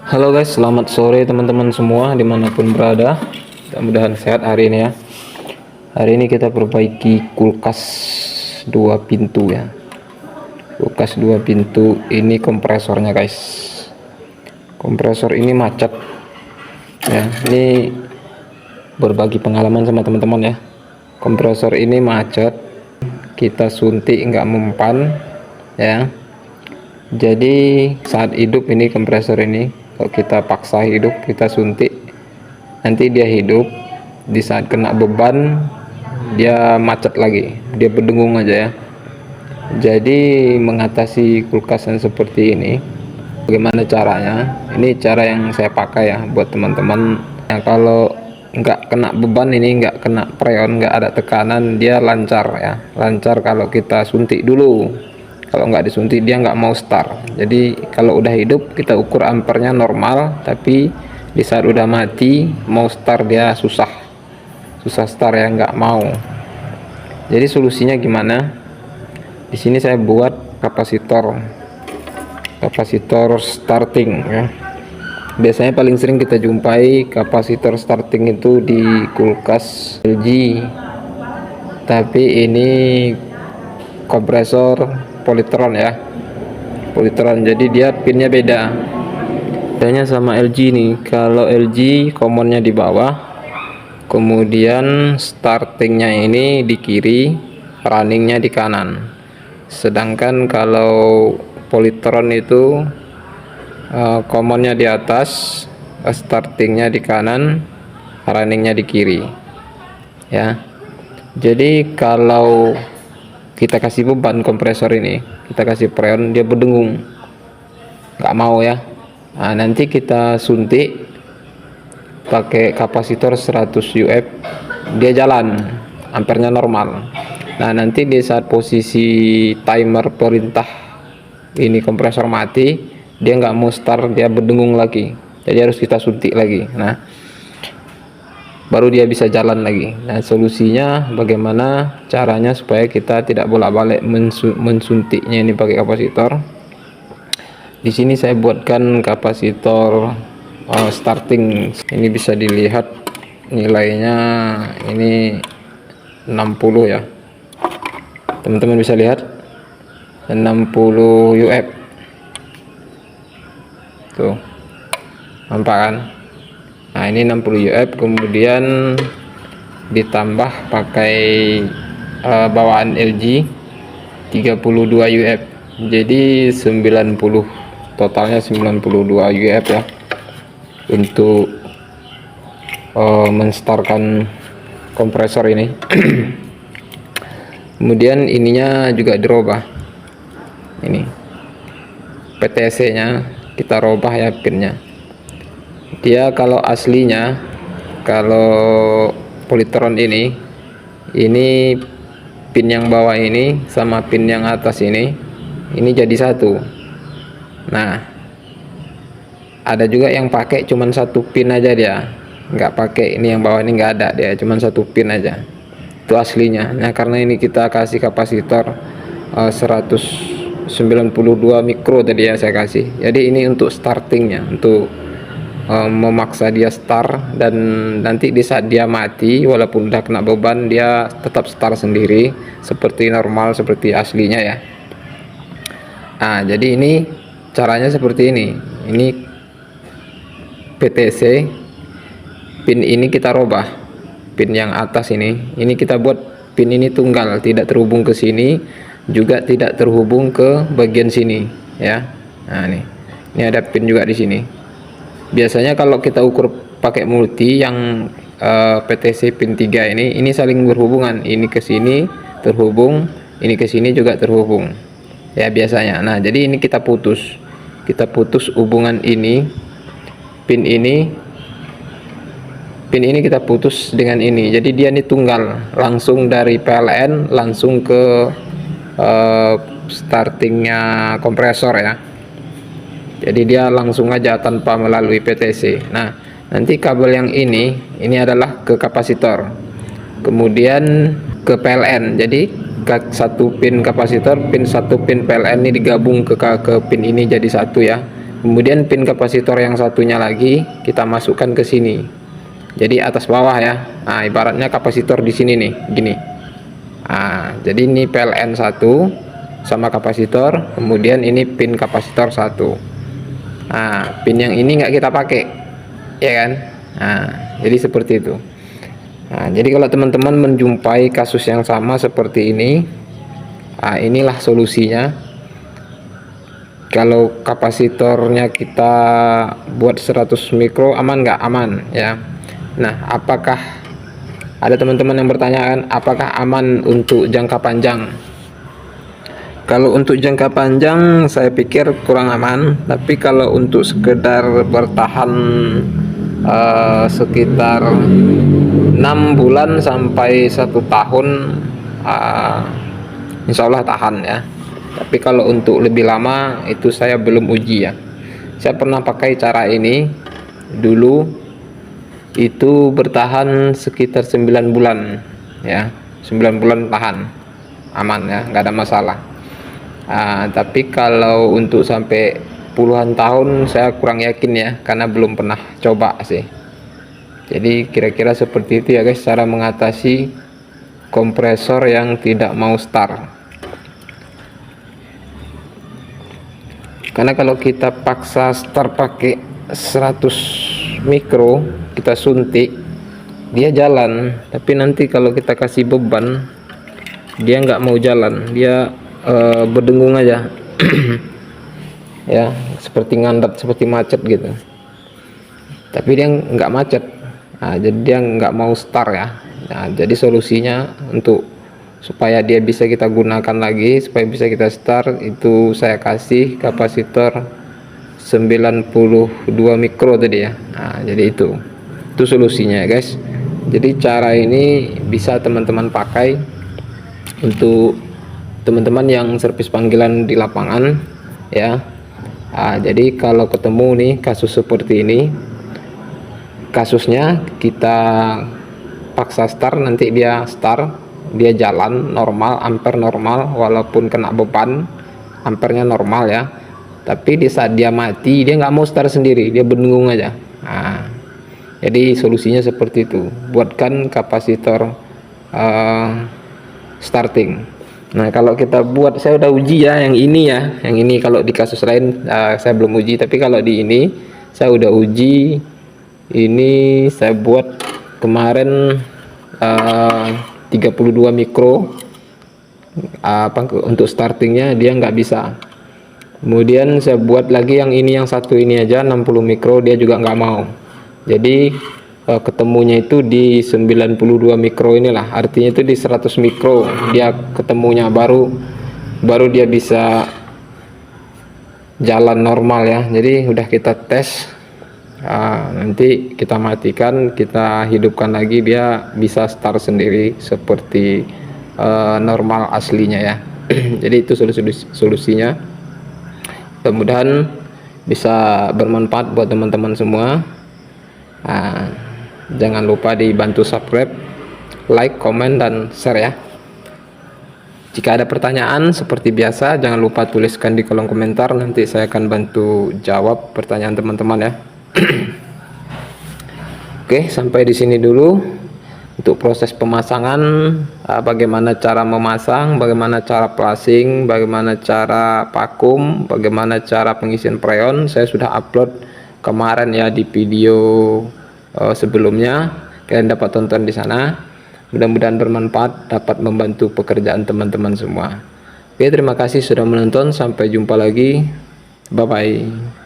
Halo guys, selamat sore teman-teman semua dimanapun berada. Mudah-mudahan sehat hari ini ya. Hari ini kita perbaiki kulkas dua pintu ya. Kulkas dua pintu ini kompresornya guys. Kompresor ini macet ya. Ini berbagi pengalaman sama teman-teman ya. Kompresor ini macet, kita suntik nggak mempan ya. Jadi saat hidup ini kompresor ini, kalau kita paksa hidup, kita suntik, nanti dia hidup. Di saat kena beban dia macet lagi, dia berdengung aja ya. Jadi mengatasi kulkas yang seperti ini, bagaimana caranya? Ini cara yang saya pakai ya buat teman-teman yang kalau nggak kena beban ini, nggak kena preon, nggak ada tekanan, dia lancar ya. Lancar kalau kita suntik dulu. Kalau nggak disuntik dia nggak mau start. Jadi kalau udah hidup kita ukur ampernya normal, tapi di saat udah mati mau start dia susah start ya, nggak mau. Jadi solusinya gimana? Di sini saya buat kapasitor starting ya. Biasanya paling sering kita jumpai kapasitor starting itu di kulkas LG, tapi ini kompresor Polytron ya, Polytron, jadi dia pinnya beda. Bedanya sama LG nih, kalau LG commonnya di bawah, kemudian startingnya ini di kiri, runningnya di kanan. Sedangkan kalau Polytron itu commonnya di atas, startingnya di kanan, runningnya di kiri ya. Jadi kalau kita kasih beban kompresor ini, kita kasih preon, dia berdengung, nggak mau ya. Nah, nanti kita suntik pakai kapasitor 100 UF, dia jalan, ampernya normal. Nah, nanti di saat posisi timer perintah ini kompresor mati, dia nggak mau start, dia berdengung lagi, jadi harus kita suntik lagi. Nah, baru dia bisa jalan lagi. Nah, solusinya bagaimana caranya supaya kita tidak bolak-balik mensuntiknya ini pakai kapasitor. Di sini saya buatkan kapasitor starting. Ini bisa dilihat nilainya, ini 60 ya. Teman-teman bisa lihat 60 UF. Tuh. Nampak kan? Nah, ini 60 UF, kemudian ditambah pakai bawaan LG 32 UF, jadi 90, totalnya 92 UF ya, untuk menstartkan kompresor ini. Kemudian ininya juga dirubah, ini PTC nya kita robah ya, pinnya. Dia kalau aslinya, kalau Polytron ini pin yang bawah ini sama pin yang atas ini jadi satu. Nah, ada juga yang pakai cuman satu pin aja, dia nggak pakai ini yang bawah ini, nggak ada, dia cuman satu pin aja, itu aslinya. Nah, karena ini kita kasih kapasitor 192 mikro tadi ya saya kasih, jadi ini untuk startingnya, untuk memaksa dia start, dan nanti di saat dia mati walaupun udah kena beban dia tetap start sendiri seperti normal, seperti aslinya ya. Nah, jadi ini caranya seperti ini. Ini PTC, pin ini kita robah, pin yang atas ini kita buat pin ini tunggal, tidak terhubung ke sini, juga tidak terhubung ke bagian sini ya. Nah, ini ada pin juga di sini. Biasanya kalau kita ukur pakai multi yang PTC pin 3 ini saling berhubungan, ini ke sini terhubung, ini ke sini juga terhubung ya biasanya. Nah, jadi ini kita putus hubungan ini, pin ini kita putus dengan ini, jadi dia ini tunggal, langsung dari PLN langsung ke startingnya kompresor ya. Jadi dia langsung aja tanpa melalui PTC. Nah, nanti kabel yang ini adalah ke kapasitor, kemudian ke PLN. Jadi satu pin kapasitor, satu pin PLN ini digabung ke pin ini jadi satu ya. Kemudian pin kapasitor yang satunya lagi kita masukkan ke sini. Jadi atas bawah ya. Nah, ibaratnya kapasitor di sini nih, gini. Nah, jadi ini PLN 1 sama kapasitor, kemudian ini pin kapasitor 1. Nah, pin yang ini nggak kita pakai, ya kan? Nah, jadi seperti itu. Nah, jadi kalau teman-teman menjumpai kasus yang sama seperti ini, nah, inilah solusinya. Kalau kapasitornya kita buat 100 mikro aman nggak? Aman ya. Nah, apakah ada teman-teman yang bertanyakan apakah aman untuk jangka panjang? Kalau untuk jangka panjang saya pikir kurang aman, tapi kalau untuk sekedar bertahan sekitar 6 bulan sampai 1 tahun, insya Allah tahan ya. Tapi kalau untuk lebih lama itu saya belum uji ya. Saya pernah pakai cara ini dulu, itu bertahan sekitar 9 bulan ya. 9 bulan tahan, aman ya, nggak ada masalah. Tapi kalau untuk sampai puluhan tahun saya kurang yakin ya, karena belum pernah coba sih. Jadi kira-kira seperti itu ya guys, cara mengatasi kompresor yang tidak mau start. Karena kalau kita paksa start pakai 100 mikro, kita suntik, dia jalan, tapi nanti kalau kita kasih beban dia nggak mau jalan, dia berdengung aja. Ya, seperti ngandat, seperti macet gitu, tapi dia nggak macet. Nah, jadi dia nggak mau start ya. Nah, jadi solusinya untuk supaya dia bisa kita gunakan lagi, supaya bisa kita start, itu saya kasih kapasitor 92 mikro tadi ya. Nah, jadi itu solusinya ya guys. Jadi cara ini bisa teman-teman pakai untuk teman-teman yang servis panggilan di lapangan ya. Jadi kalau ketemu nih kasus seperti ini, kasusnya kita paksa start, nanti dia start, dia jalan normal, ampere normal, walaupun kena beban ampernya normal ya, tapi di saat dia mati dia nggak mau start sendiri, dia berdengung aja. Nah, jadi solusinya seperti itu, buatkan kapasitor starting. Nah, kalau kita buat, saya udah uji ya yang ini ya, yang ini. Kalau di kasus lain saya belum uji, tapi kalau di ini saya udah uji. Ini saya buat kemarin 32 mikro, untuk startingnya dia nggak bisa. Kemudian saya buat lagi yang ini, yang satu ini aja 60 mikro, dia juga nggak mau. Jadi ketemunya itu di 92 mikro inilah, artinya itu di 100 mikro dia ketemunya, baru dia bisa jalan normal ya. Jadi udah kita tes, nanti kita matikan, kita hidupkan lagi, dia bisa start sendiri seperti normal aslinya ya. Jadi itu solusinya. Mudah-mudahan bisa bermanfaat buat teman-teman semua. Jangan lupa dibantu subscribe, like, komen, dan share ya. Jika ada pertanyaan seperti biasa, jangan lupa tuliskan di kolom komentar, nanti saya akan bantu jawab pertanyaan teman-teman ya. Oke, sampai di sini dulu untuk proses pemasangan. Bagaimana cara memasang, bagaimana cara plasing, bagaimana cara vakum, bagaimana cara pengisian preon, saya sudah upload kemarin ya di video sebelumnya. Kalian dapat tonton di sana. Mudah-mudahan bermanfaat, dapat membantu pekerjaan teman-teman semua. Oke, terima kasih sudah menonton, sampai jumpa lagi, bye bye.